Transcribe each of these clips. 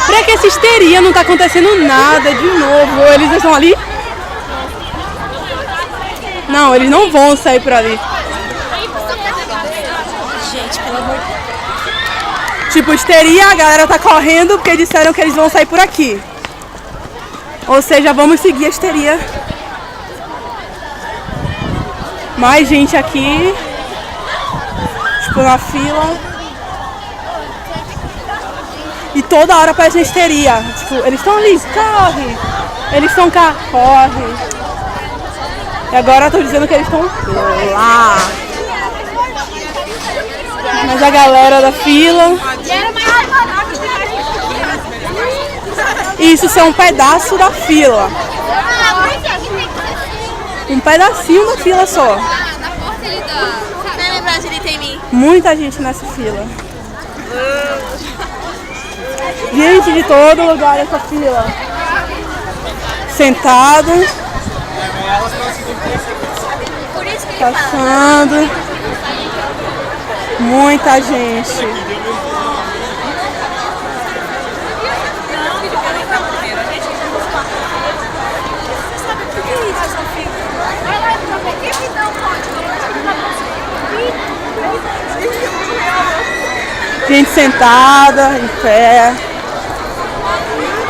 Pra que essa histeria? Não tá acontecendo nada de novo. Eles estão ali? Não, eles não vão sair por ali. Gente, pelo amor de Deus. Tipo, histeria, a galera tá correndo porque disseram que eles vão sair por aqui. Ou seja, vamos seguir a histeria. Mais gente aqui. Tipo, na fila. E toda hora parece histeria. Tipo, eles estão ali, corre. Eles estão cá, corre. E agora eu tô dizendo que eles estão lá. Mas a galera da fila. Isso é um pedaço da fila. Um pedacinho da fila só. Muita gente nessa fila. Gente de todo lugar nessa fila. Sentado. Passando. Muita gente. Gente sentada, em pé.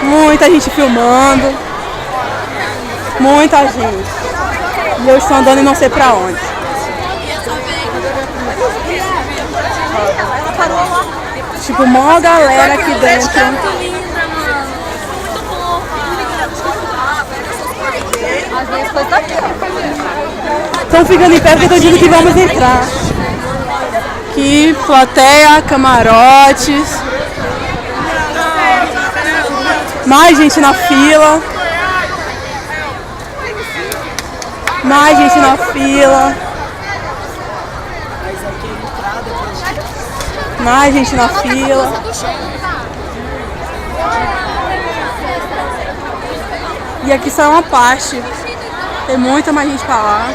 Muita gente filmando. Muita gente. E eu estou andando e não sei pra onde. Tipo, mó galera aqui dentro. Estão ficando em pé porque eu digo que vamos entrar. Aqui, plateia, camarotes. Mais gente na fila. Mais gente na fila. Mais gente na fila. E aqui só é uma parte. Tem muita mais gente pra lá.